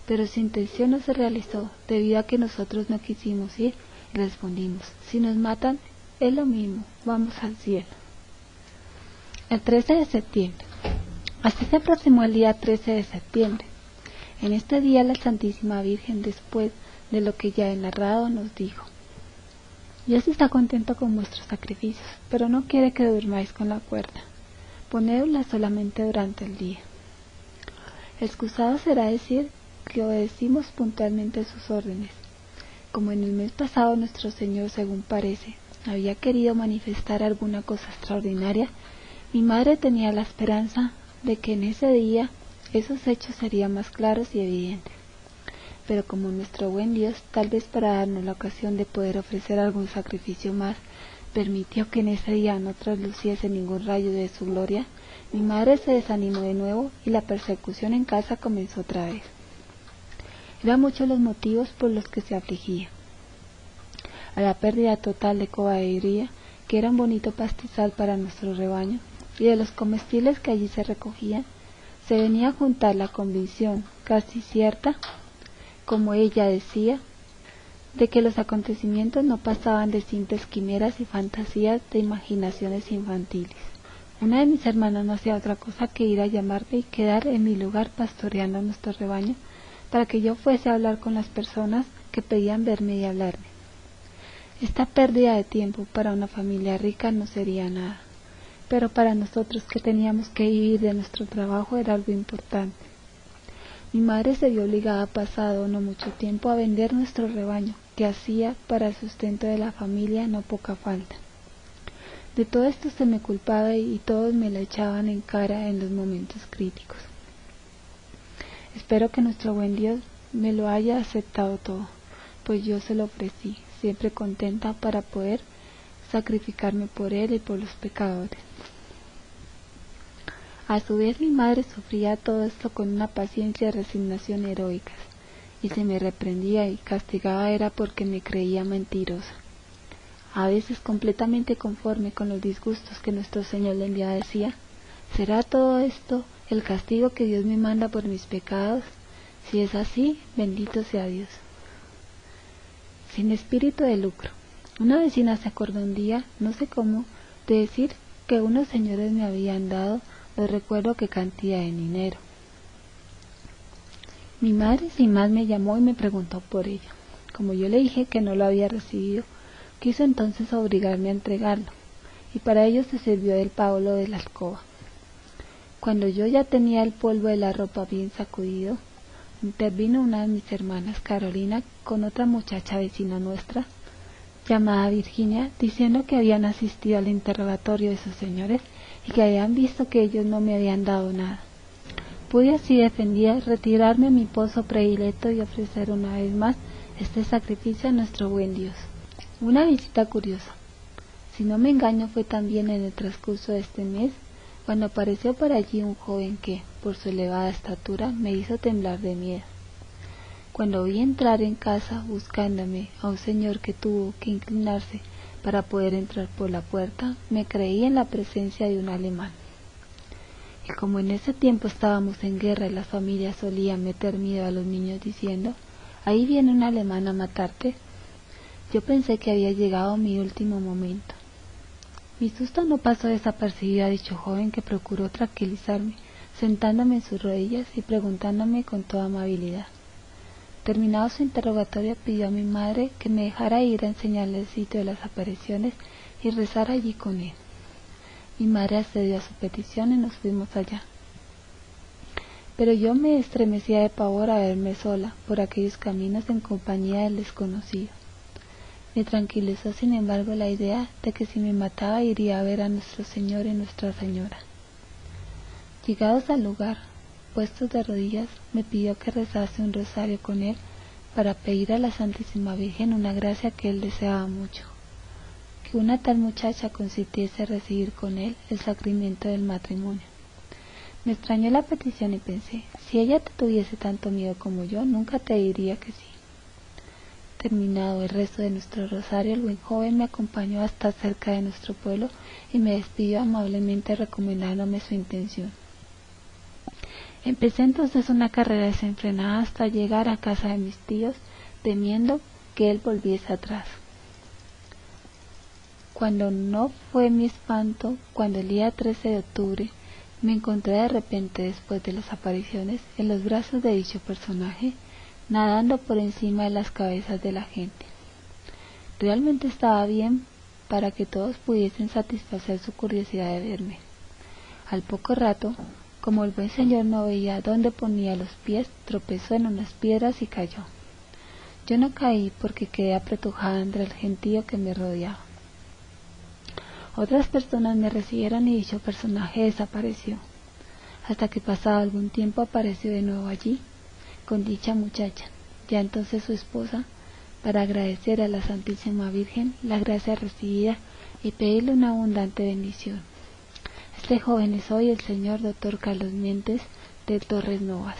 Pero su intención no se realizó, debido a que nosotros no quisimos ir, y respondimos: «Si nos matan, es lo mismo, vamos al cielo». El 13 de septiembre. Así se aproximó el día 13 de septiembre. En este día la Santísima Virgen, después de lo que ya he narrado, nos dijo: «Dios está contento con vuestros sacrificios, pero no quiere que durmáis con la cuerda. Ponedla solamente durante el día». Excusado será decir que obedecimos puntualmente sus órdenes. Como en el mes pasado nuestro Señor, según parece, había querido manifestar alguna cosa extraordinaria, mi madre tenía la esperanza de que en ese día esos hechos serían más claros y evidentes. Pero como nuestro buen Dios, tal vez para darnos la ocasión de poder ofrecer algún sacrificio más, permitió que en ese día no trasluciese ningún rayo de su gloria, mi madre se desanimó de nuevo y la persecución en casa comenzó otra vez. Eran muchos los motivos por los que se afligía. A la pérdida total de caballería, que era un bonito pastizal para nuestro rebaño, y de los comestibles que allí se recogían, se venía a juntar la convicción, casi cierta, como ella decía, de que los acontecimientos no pasaban de simples quimeras y fantasías de imaginaciones infantiles. Una de mis hermanas no hacía otra cosa que ir a llamarme y quedar en mi lugar pastoreando nuestro rebaño, para que yo fuese a hablar con las personas que pedían verme y hablarme. Esta pérdida de tiempo para una familia rica no sería nada, pero para nosotros que teníamos que vivir de nuestro trabajo era algo importante. Mi madre se vio obligada pasado no mucho tiempo a vender nuestro rebaño, que hacía para el sustento de la familia no poca falta. De todo esto se me culpaba y todos me lo echaban en cara en los momentos críticos. Espero que nuestro buen Dios me lo haya aceptado todo, pues yo se lo ofrecí, siempre contenta para poder sacrificarme por él y por los pecadores. A su vez mi madre sufría todo esto con una paciencia y resignación heroicas, y se me reprendía y castigaba era porque me creía mentirosa. A veces completamente conforme con los disgustos que nuestro Señor le enviaba, decía: ¿será todo esto el castigo que Dios me manda por mis pecados? Si es así, bendito sea Dios. Sin espíritu de lucro. Una vecina se acordó un día, no sé cómo, de decir que unos señores me habían dado, no recuerdo qué cantidad de dinero. Mi madre sin más me llamó y me preguntó por ella. Como yo le dije que no lo había recibido, quiso entonces obligarme a entregarlo, y para ello se sirvió del palo de la escoba. Cuando yo ya tenía el polvo de la ropa bien sacudido, intervino una de mis hermanas, Carolina, con otra muchacha vecina nuestra, llamada Virginia, diciendo que habían asistido al interrogatorio de esos señores y que habían visto que ellos no me habían dado nada. Pude así defendida retirarme a mi pozo predilecto y ofrecer una vez más este sacrificio a nuestro buen Dios. Una visita curiosa. Si no me engaño, fue también en el transcurso de este mes, cuando apareció por allí un joven que, por su elevada estatura, me hizo temblar de miedo. Cuando vi entrar en casa buscándome a un señor que tuvo que inclinarse para poder entrar por la puerta, me creí en la presencia de un alemán. Y como en ese tiempo estábamos en guerra y las familias solían meter miedo a los niños diciendo: ahí viene un alemán a matarte, yo pensé que había llegado mi último momento. Mi susto no pasó desapercibido a dicho joven, que procuró tranquilizarme, sentándome en sus rodillas y preguntándome con toda amabilidad. Terminado su interrogatorio, pidió a mi madre que me dejara ir a enseñarle el sitio de las apariciones y rezar allí con él. Mi madre accedió a su petición y nos fuimos allá. Pero yo me estremecía de pavor a verme sola por aquellos caminos en compañía del desconocido. Me tranquilizó sin embargo la idea de que si me mataba iría a ver a nuestro Señor y Nuestra Señora. Llegados al lugar, puestos de rodillas, me pidió que rezase un rosario con él para pedir a la Santísima Virgen una gracia que él deseaba mucho: que una tal muchacha consintiese recibir con él el sacramento del matrimonio. Me extrañó la petición y pensé: si ella te tuviese tanto miedo como yo, nunca te diría que sí. Terminado el rezo de nuestro rosario, el buen joven me acompañó hasta cerca de nuestro pueblo y me despidió amablemente recomendándome su intención. Empecé entonces una carrera desenfrenada hasta llegar a casa de mis tíos, temiendo que él volviese atrás. Cuando no fue mi espanto, cuando el día 13 de octubre me encontré de repente, después de las apariciones, en los brazos de dicho personaje, nadando por encima de las cabezas de la gente. Realmente estaba bien para que todos pudiesen satisfacer su curiosidad de verme. Al poco rato, Como el buen señor no veía dónde ponía los pies, tropezó en unas piedras y cayó. Yo no caí porque quedé apretujada entre el gentío que me rodeaba. Otras personas me recibieron y dicho personaje desapareció, hasta que pasado algún tiempo apareció de nuevo allí, con dicha muchacha, ya entonces su esposa, para agradecer a la Santísima Virgen la gracia recibida y pedirle una abundante bendición. Este joven es hoy el señor Dr. Carlos Mientes de Torres Novas.